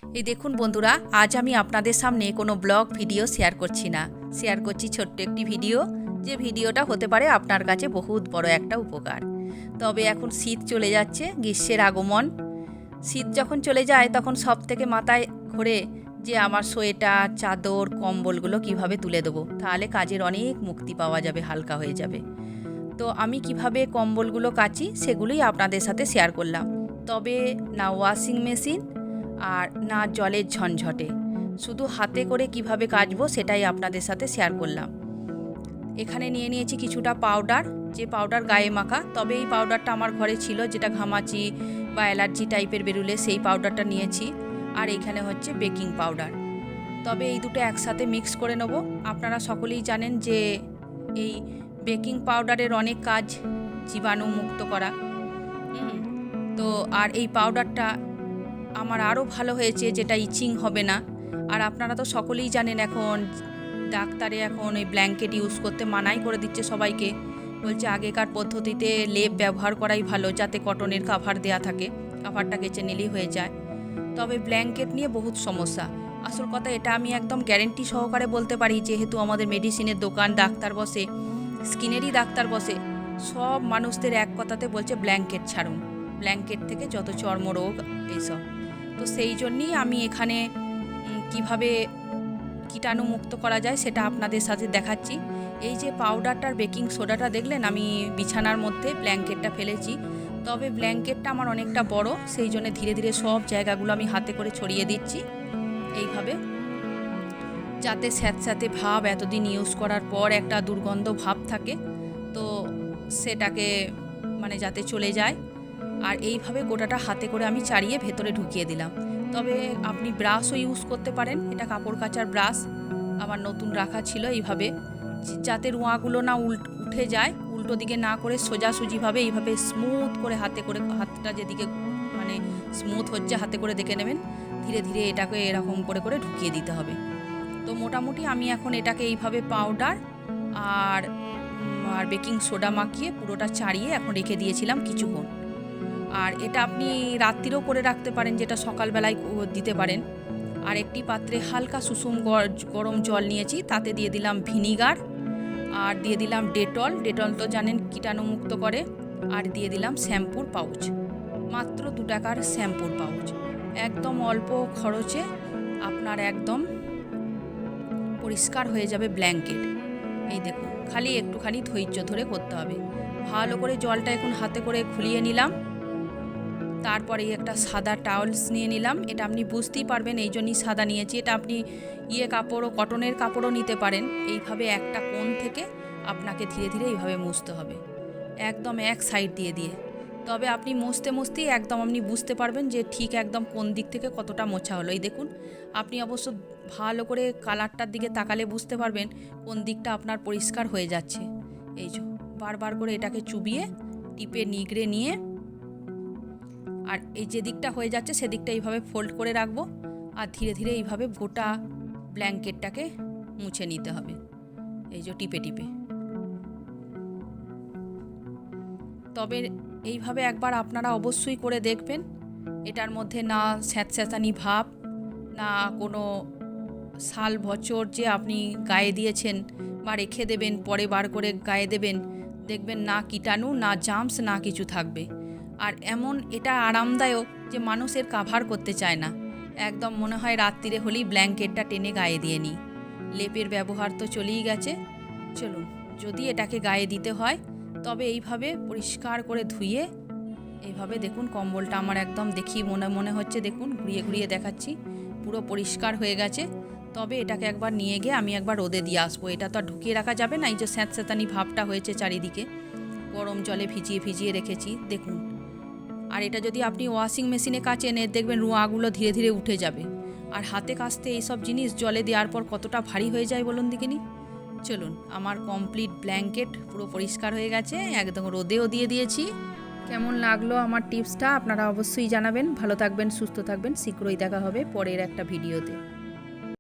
এই দেখুন বন্ধুরা, আজ আমি আপনাদের সামনে কোনো ব্লগ ভিডিও শেয়ার করছি না, শেয়ার করছি ছোট্ট একটি ভিডিও, যে ভিডিওটা হতে পারে আপনার কাছে বহুত বড় একটা উপকার। তবে এখন শীত চলে যাচ্ছে, গ্রীষ্মের আগমন। শীত যখন চলে যায় তখন সব থেকে মাথায় ঘোরে যে আমার সোয়েটার, চাদর, কম্বলগুলো কিভাবে তুলে দেবো, তাহলে কাজের অনেক মুক্তি পাওয়া যাবে, হালকা হয়ে যাবে। তো আমি কিভাবে কম্বলগুলো কাচি সেগুলোই আপনাদের সাথে শেয়ার করলাম। তবে না ওয়াশিং মেশিন আর না জলের ঝনঝটে, শুধু হাতে করে কিভাবে কাচবো সেটাই আপনাদের সাথে শেয়ার করলাম। এখানে নিয়ে নিয়েছি কিছুটা পাউডার, যে পাউডার গায়ে মাখা। তবে এই পাউডারটা আমার ঘরে ছিল, যেটা ঘামাচি বা অ্যালার্জি টাইপের বেরুলে সেই পাউডারটা নিয়েছি। আর এইখানে হচ্ছে বেকিং পাউডার। তবে এই দুটো একসাথে মিক্স করে নেব। আপনারা সকলেই জানেন যে এই বেকিং পাউডারের অনেক কাজ জীবাণু মুক্ত করা। তো আর এই পাউডারটা আমার আরও ভালো হয়েছে, যেটা ইচিং হবে না। আর আপনারা তো সকলেই জানেন এখন ডাক্তারে এখন এই ব্ল্যাঙ্কেট ইউজ করতে মানাই করে দিচ্ছে সবাইকে, বলছে আগেকার পদ্ধতিতে লেপ ব্যবহার করাই ভালো, যাতে কটনের কাভার দেয়া থাকে, কাভারটা কেচে নিলেই হয়ে যায়। তবে ব্ল্যাঙ্কেট নিয়ে বহুত সমস্যা। আসল কথা এটা আমি একদম গ্যারেন্টি সহকারে বলতে পারি, যেহেতু আমাদের মেডিসিনের দোকান, ডাক্তার বসে, স্কিনেরই ডাক্তার বসে, সব মানুষদের এক কথাতে বলছে ব্ল্যাঙ্কেট ছাড়ুন, ব্ল্যাঙ্কেট থেকে যত চর্মরোগ এইসব। তো সেই জন্যই আমি এখানে কিভাবে কীটাণু মুক্ত করা যায় সেটা আপনাদের সাথে দেখাচ্ছি। এই যে পাউডারটার বেকিং সোডাটা দেখলেন, আমি বিছানার মধ্যে ব্ল্যাঙ্কেটটা ফেলেছি। তবে ব্ল্যাঙ্কেটটা আমার অনেকটা বড়, সেই জন্য ধীরে ধীরে সব জায়গাগুলো আমি হাতে করে ছড়িয়ে দিচ্ছি এইভাবে, যাতে স্যাঁতস্যাঁতে ভাব, এতদিন ইউজ করার পর একটা দুর্গন্ধ ভাব থাকে, তো সেটাকে যাতে চলে যায়। আর এইভাবে গোটাটা হাতে করে আমি চাড়িয়ে ভেতরে ঢুকিয়ে দিলাম। তবে আপনি ব্রাশও ইউজ করতে পারেন, এটা কাপড় কাচার ব্রাশ আমার নতুন রাখা ছিল, এইভাবে যাতে রোঁয়াগুলো না উঠে যায়, উল্টো দিকে না করে সোজাসুজিভাবে এইভাবে স্মুথ করে হাতে করে, হাতটা যেদিকে স্মুথ হচ্ছে হাতে করে দেখে নেবেন, ধীরে ধীরে এটাকে এরকম করে করে ঢুকিয়ে দিতে হবে। তো মোটামুটি আমি এখন এটাকে এইভাবে পাউডার আর বেকিং সোডা মাখিয়ে পুরোটা চাড়িয়ে এখন রেখে দিয়েছিলাম কিছুক্ষণ। আর এটা আপনি রাত্রিরেও করে রাখতে পারেন, যেটা সকালবেলায় দিতে পারেন। আর একটি পাত্রে হালকা সুষুম গরম জল নিয়েছি, তাতে দিয়ে দিলাম ভিনিগার, আর দিয়ে দিলাম ডেটল, ডেটল তো জানেন কীটাণুমুক্ত করে, আর দিয়ে দিলাম শ্যাম্পুর পাউচ, মাত্র 2 টাকার শ্যাম্পুর পাউচ। একদম অল্প খরচে আপনার একদম পরিষ্কার হয়ে যাবে ব্ল্যাঙ্কেট। এই দেখুন, খালি একটুখানি ধৈর্য ধরে করতে হবে। ভালো করে জলটা এখন হাতে করে খুলিয়ে নিলাম। তারপরে একটা সাদা টাওয়েলস নিয়ে নিলাম, এটা আপনি বুঝতেই পারবেন এই জন্যই সাদা নিয়েছি। এটা আপনি কাপড়ও, কটনের কাপড়ও নিতে পারেন। এইভাবে একটা কোণ থেকে আপনাকে ধীরে ধীরে এইভাবে মুছতে হবে, একদম এক সাইড দিয়ে দিয়ে। তবে আপনি মুছতেই একদম আপনি বুঝতে পারবেন যে ঠিক একদম কোন দিক থেকে কতটা মোছা হলো। এই দেখুন, আপনি অবশ্য ভালো করে কালারটার দিকে তাকালে বুঝতে পারবেন কোন দিকটা আপনার পরিষ্কার হয়ে যাচ্ছে। এই যে বারবার করে এটাকে চুবিয়ে টিপে নিগড়ে নিয়ে, আর এই যে দিকটা হয়ে যাচ্ছে সেদিকটা এইভাবে ফোল্ড করে রাখবো, আর ধীরে ধীরে এইভাবে গোটা ব্ল্যাঙ্কেটটাকে মুছে নিতে হবে, এই যে টিপে টিপে। তবে এইভাবে একবার আপনারা অবশ্যই করে দেখবেন, এটার মধ্যে না স্যাঁতস্যাঁতানি ভাব, না কোনো সাল বছর যে আপনি গায়ে দিয়েছেন বা রেখে দেবেন, পরে বার করে গায়ে দেবেন, দেখবেন না কীটাণু, না জার্মস, না কিছু থাকবে। আর এমন এটা আরামদায়ক যে মানুষের কাভার করতে চায় না, একদম মনে হয় রাত্রিরে হলেই ব্ল্যাঙ্কেটটা টেনে গায়ে দিয়ে নিই। লেপের ব্যবহার তো চলেই গেছে। চলুন, যদি এটাকে গায়ে দিতে হয় তবে এইভাবে পরিষ্কার করে ধুয়ে, এইভাবে দেখুন কম্বলটা আমার একদম দেখি মনে হচ্ছে, দেখুন ঘুরিয়ে ঘুরিয়ে দেখাচ্ছি, পুরো পরিষ্কার হয়ে গেছে। তবে এটাকে একবার নিয়ে গিয়ে আমি একবার রোদে দিয়ে আসবো, এটা তো আর ঢুকিয়ে রাখা যাবে না। এই যে স্যাঁতস্যাঁতানি ভাবটা হয়েছে চারিদিকে, গরম জলে ভিজিয়ে ভিজিয়ে রেখেছি দেখুন। আর এটা যদি আপনি ওয়াশিং মেশিনে কাচেন, দেখবেন রোঁয়াগুলো ধীরে ধীরে উঠে যাবে। আর হাতে কাচতে এইসব জিনিস জলে দেওয়ার পর কতটা ভারী হয়ে যায় বলুন দেখিনি। চলুন, আমার কমপ্লিট ব্ল্যাঙ্কেট পুরো পরিষ্কার হয়ে গেছে, একদম রোদেও দিয়ে দিয়েছি। কেমন লাগলো আমার টিপসটা আপনারা অবশ্যই জানাবেন। ভালো থাকবেন, সুস্থ থাকবেন, শীঘ্রই দেখা হবে পরের একটা ভিডিওতে।